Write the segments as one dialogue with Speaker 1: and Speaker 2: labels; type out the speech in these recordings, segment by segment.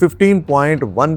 Speaker 1: 15.1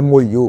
Speaker 1: MOU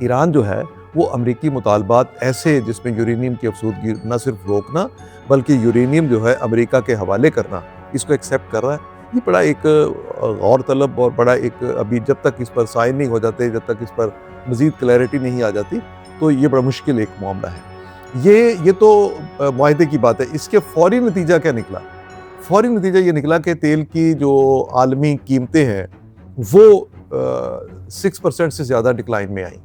Speaker 1: Iran جو ہے وہ امریکی مطالبات ایسے جس میں یورینیم کی افزودگی نہ صرف روکنا بلکہ یورینیم جو ہے امریکہ کے حوالے کرنا، اس کو ایکسیپٹ کر رہا ہے۔ یہ بڑا ایک غور طلب اور بڑا ایک ابھی جب تک اس پر سائن نہیں ہو جاتے، جب تک اس پر مزید کلیئرٹی نہیں آ جاتی تو یہ بڑا مشکل ایک معاملہ ہے۔ یہ تو معاہدے کی بات ہے۔ اس کے فوری نتیجہ کیا نکلا؟ فوری نتیجہ یہ نکلا کہ تیل کی جو عالمی قیمتیں ہیں وہ 6% سے زیادہ ڈکلائن میں آئیں،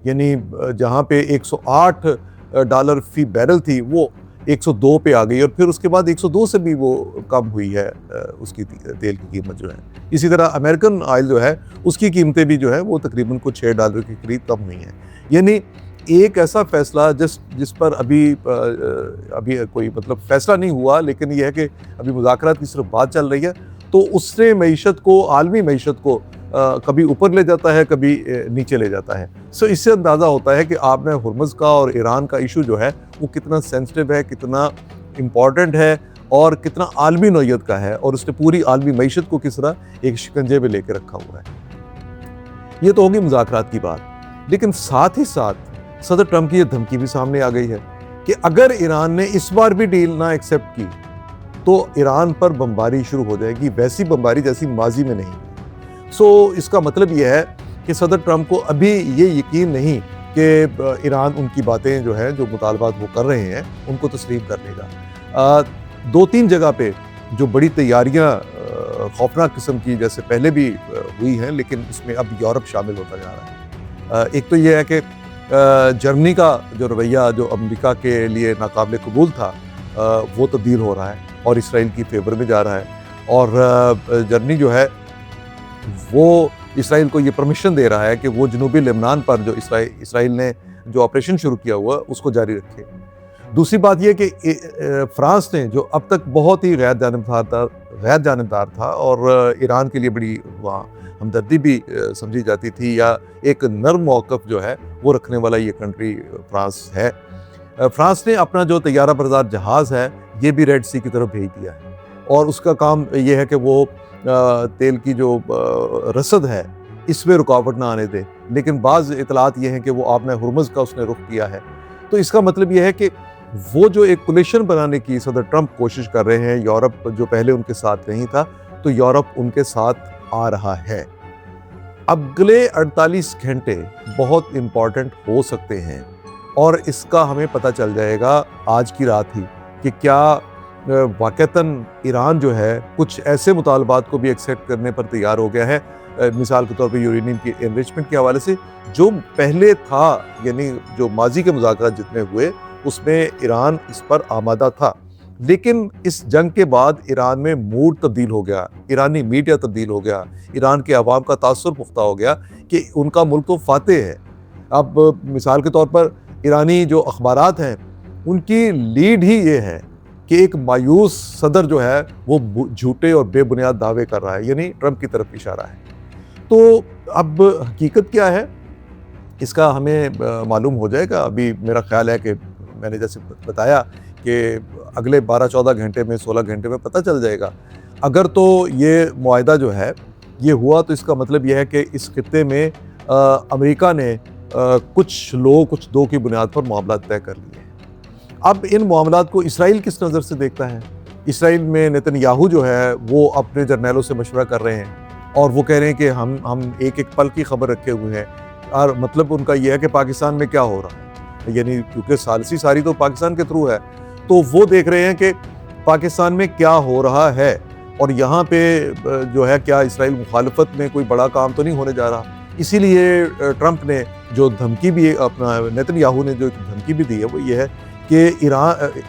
Speaker 1: یعنی جہاں پہ $108 فی بیرل تھی وہ 102 پہ آ گئی، اور پھر اس کے بعد 102 سے بھی وہ کم ہوئی ہے اس کی تیل کی قیمت جو ہے۔ اسی طرح امریکن آئل جو ہے اس کی قیمتیں بھی جو ہے وہ تقریباً کچھ $6 کے قریب کم ہوئی ہیں۔ یعنی ایک ایسا فیصلہ جس پر ابھی کوئی مطلب فیصلہ نہیں ہوا، لیکن یہ ہے کہ ابھی مذاکرات کی صرف بات چل رہی ہے، تو اس نے معیشت کو، عالمی معیشت کو کبھی اوپر لے جاتا ہے، کبھی نیچے لے جاتا ہے۔ اس سے اندازہ ہوتا ہے کہ آپ نے ہرمز کا اور ایران کا ایشو جو ہے وہ کتنا سینسٹیو ہے، کتنا امپورٹنٹ ہے اور کتنا عالمی نوعیت کا ہے، اور اس نے پوری عالمی معیشت کو کس طرح ایک شکنجے میں لے کے رکھا ہوا ہے۔ یہ تو ہوگی مذاکرات کی بات، لیکن ساتھ ہی ساتھ صدر ٹرمپ کی یہ دھمکی بھی سامنے آ گئی ہے کہ اگر ایران نے اس بار بھی ڈیل نہ ایکسیپٹ کی تو ایران پر بمباری شروع ہو جائے گی، ویسی بمباری جیسی ماضی میں نہیں۔ اس کا مطلب یہ ہے کہ صدر ٹرمپ کو ابھی یہ یقین نہیں کہ ایران ان کی باتیں جو ہیں، جو مطالبات وہ کر رہے ہیں، ان کو تسلیم کر لے گا۔ 2-3 جگہ پہ جو بڑی تیاریاں خوفناک قسم کی جیسے پہلے بھی ہوئی ہیں، لیکن اس میں اب یورپ شامل ہوتا جا رہا ہے۔ ایک تو یہ ہے کہ جرمنی کا جو رویہ جو امریکہ کے لیے ناقابل قبول تھا وہ تبدیل ہو رہا ہے اور اسرائیل کی فیور میں جا رہا ہے، اور جرمنی جو ہے وہ اسرائیل کو یہ پرمیشن دے رہا ہے کہ وہ جنوبی لبنان پر جو اسرائیل نے جو آپریشن شروع کیا ہوا اس کو جاری رکھے۔ دوسری بات یہ کہ فرانس نے جو اب تک بہت ہی غیر جانبدار تھا اور ایران کے لیے بڑی وہاں ہمدردی بھی سمجھی جاتی تھی، یا ایک نرم موقف جو ہے وہ رکھنے والا یہ کنٹری فرانس ہے۔ فرانس نے اپنا جو طیارہ بردار جہاز ہے یہ بھی ریڈ سی کی طرف بھیج دیا ہے، اور اس کا کام یہ ہے کہ وہ تیل کی جو رسد ہے اس میں رکاوٹ نہ آنے دے، لیکن بعض اطلاعات یہ ہیں کہ وہ آبِ ہرمز کا اس نے رخ کیا ہے۔ تو اس کا مطلب یہ ہے کہ وہ جو ایک کولیشن بنانے کی صدر ٹرمپ کوشش کر رہے ہیں، یورپ جو پہلے ان کے ساتھ نہیں تھا تو یورپ ان کے ساتھ آ رہا ہے۔ اگلے 48 گھنٹے بہت امپورٹنٹ ہو سکتے ہیں، اور اس کا ہمیں پتہ چل جائے گا آج کی رات ہی کہ کیا واقعتاً ایران جو ہے کچھ ایسے مطالبات کو بھی ایکسیپٹ کرنے پر تیار ہو گیا ہے، مثال کے طور پہ یورینیم کی انریچمنٹ کے حوالے سے جو پہلے تھا، یعنی جو ماضی کے مذاکرات جتنے ہوئے اس میں ایران اس پر آمادہ تھا، لیکن اس جنگ کے بعد ایران میں موڈ تبدیل ہو گیا، ایرانی میڈیا تبدیل ہو گیا، ایران کے عوام کا تاثر پختہ ہو گیا کہ ان کا ملک تو فاتح ہے۔ اب مثال کے طور پر ایرانی جو اخبارات ہیں ان کی لیڈ ہی یہ ہے کہ ایک مایوس صدر جو ہے وہ جھوٹے اور بے بنیاد دعوے کر رہا ہے، یعنی ٹرمپ کی طرف اشارہ ہے۔ تو اب حقیقت کیا ہے اس کا ہمیں معلوم ہو جائے گا۔ ابھی میرا خیال ہے کہ میں نے جیسے بتایا کہ اگلے 12-14 گھنٹے میں 16 گھنٹے میں پتہ چل جائے گا۔ اگر تو یہ معاہدہ جو ہے یہ ہوا تو اس کا مطلب یہ ہے کہ اس خطے میں امریکہ نے کچھ دو کی بنیاد پر معاملات طے کر لیے ہیں۔ اب ان معاملات کو اسرائیل کس نظر سے دیکھتا ہے؟ اسرائیل میں نتن یاہو جو ہے وہ اپنے جرنیلوں سے مشورہ کر رہے ہیں، اور وہ کہہ رہے ہیں کہ ہم ایک پل کی خبر رکھے ہوئے ہیں، اور مطلب ان کا یہ ہے کہ پاکستان میں کیا ہو رہا ہے، یعنی کیونکہ ثالثی ساری تو پاکستان کے تھرو ہے، تو وہ دیکھ رہے ہیں کہ پاکستان میں کیا ہو رہا ہے، اور یہاں پہ جو ہے کیا اسرائیل مخالفت میں کوئی بڑا کام تو نہیں ہونے جا رہا۔ اسی لیے ٹرمپ نے جو دھمکی بھی نتن یاہو نے جو دھمکی بھی دی ہے وہ یہ ہے کہ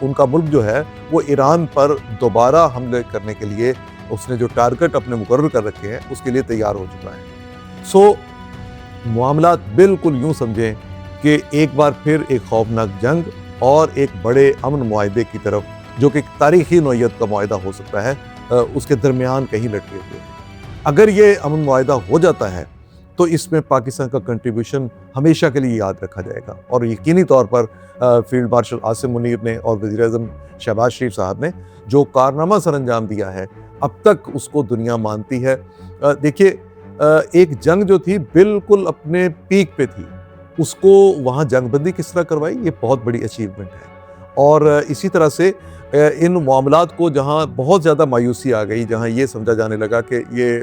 Speaker 1: ان کا ملک جو ہے وہ ایران پر دوبارہ حملے کرنے کے لیے اس نے جو ٹارگٹ اپنے مقرر کر رکھے ہیں اس کے لیے تیار ہو چکا ہے۔ معاملات بالکل یوں سمجھیں کہ ایک بار پھر ایک خوفناک جنگ اور ایک بڑے امن معاہدے کی طرف، جو کہ تاریخی نوعیت کا معاہدہ ہو سکتا ہے، اس کے درمیان کہیں لٹکے ہوئے ہیں۔ اگر یہ امن معاہدہ ہو جاتا ہے تو اس میں پاکستان کا کنٹریبیوشن ہمیشہ کے لیے یاد رکھا جائے گا، اور یقینی طور پر فیلڈ مارشل عاصم منیر نے اور وزیر اعظم شہباز شریف صاحب نے جو کارنامہ سر انجام دیا ہے اب تک اس کو دنیا مانتی ہے۔ دیکھیے ایک جنگ جو تھی بالکل اپنے پیک پہ تھی، اس کو وہاں جنگ بندی کس طرح کروائی، یہ بہت بڑی اچیومنٹ ہے۔ اور اسی طرح سے ان معاملات کو جہاں بہت زیادہ مایوسی آ گئی، جہاں یہ سمجھا جانے لگا کہ یہ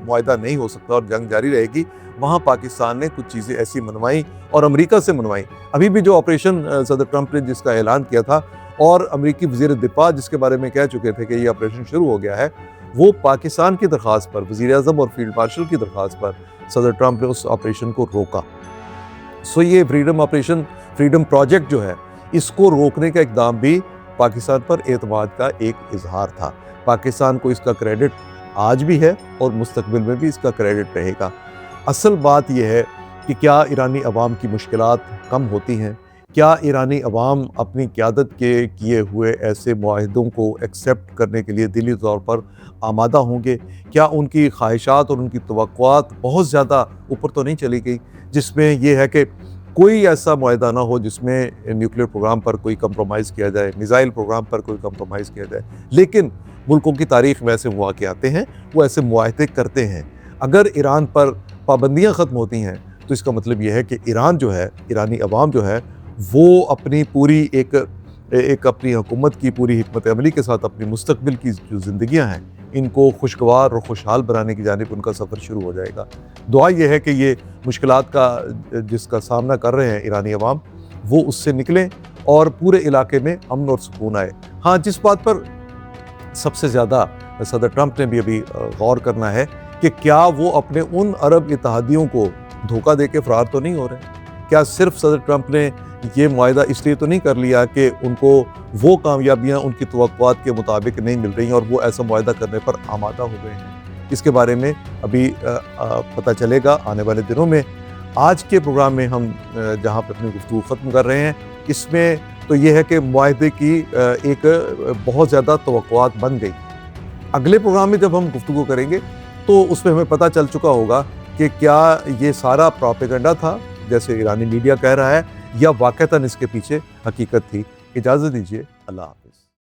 Speaker 1: معاہدہ نہیں ہو سکتا اور جنگ جاری رہے گی، وہاں پاکستان نے کچھ چیزیں ایسی منوائیں اور امریکہ سے منوائیں۔ ابھی بھی جو آپریشن صدر ٹرمپ نے جس کا اعلان کیا تھا اور امریکی وزیر دفاع جس کے بارے میں کہہ چکے تھے کہ یہ آپریشن شروع ہو گیا ہے، وہ پاکستان کی درخواست پر، وزیر اعظم اور فیلڈ مارشل کی درخواست پر صدر ٹرمپ نے اس آپریشن کو روکا۔ یہ فریڈم آپریشن، فریڈم پروجیکٹ جو ہے، اس کو روکنے کا اقدام بھی پاکستان پر اعتماد کا ایک اظہار تھا۔ پاکستان کو اس کا کریڈٹ آج بھی ہے اور مستقبل میں بھی اس کا کریڈٹ رہے گا۔ اصل بات یہ ہے کہ کیا ایرانی عوام کی مشکلات کم ہوتی ہیں؟ کیا ایرانی عوام اپنی قیادت کے کیے ہوئے ایسے معاہدوں کو ایکسیپٹ کرنے کے لیے دلی طور پر آمادہ ہوں گے؟ کیا ان کی خواہشات اور ان کی توقعات بہت زیادہ اوپر تو نہیں چلی گئی، جس میں یہ ہے کہ کوئی ایسا معاہدہ نہ ہو جس میں نیوکلیر پروگرام پر کوئی کمپرومائز کیا جائے، میزائل پروگرام پر کوئی کمپرومائز کیا جائے؟ لیکن ملکوں کی تاریخ میں ایسے واقعے آتے ہیں، وہ ایسے معاہدے کرتے ہیں۔ اگر ایران پر پابندیاں ختم ہوتی ہیں تو اس کا مطلب یہ ہے کہ ایران جو ہے، ایرانی عوام جو ہے، وہ اپنی پوری ایک اپنی حکومت کی پوری حکمت عملی کے ساتھ اپنی مستقبل کی جو زندگیاں ہیں، ان کو خوشگوار اور خوشحال بنانے کی جانب ان کا سفر شروع ہو جائے گا۔ دعا یہ ہے کہ یہ مشکلات کا جس کا سامنا کر رہے ہیں ایرانی عوام، وہ اس سے نکلیں اور پورے علاقے میں امن اور سکون آئے۔ ہاں، جس بات پر سب سے زیادہ صدر ٹرمپ نے بھی ابھی غور کرنا ہے کہ کیا وہ اپنے ان عرب اتحادیوں کو دھوکہ دے کے فرار تو نہیں ہو رہے؟ کیا صرف صدر ٹرمپ نے یہ معاہدہ اس لیے تو نہیں کر لیا کہ ان کو وہ کامیابیاں ان کی توقعات کے مطابق نہیں مل رہی اور وہ ایسا معاہدہ کرنے پر آمادہ ہو گئے ہیں؟ اس کے بارے میں ابھی پتہ چلے گا آنے والے دنوں میں۔ آج کے پروگرام میں ہم جہاں پہ اپنی گفتگو ختم کر رہے ہیں، اس میں تو یہ ہے کہ معاہدے کی ایک بہت زیادہ توقعات بن گئی۔ اگلے پروگرام میں جب ہم گفتگو کریں گے تو اس میں ہمیں پتہ چل چکا ہوگا کہ کیا یہ سارا پروپیگنڈا تھا جیسے ایرانی میڈیا کہہ رہا ہے، یا واقعتاً اس کے پیچھے حقیقت تھی۔ اجازت دیجیے، اللہ حافظ۔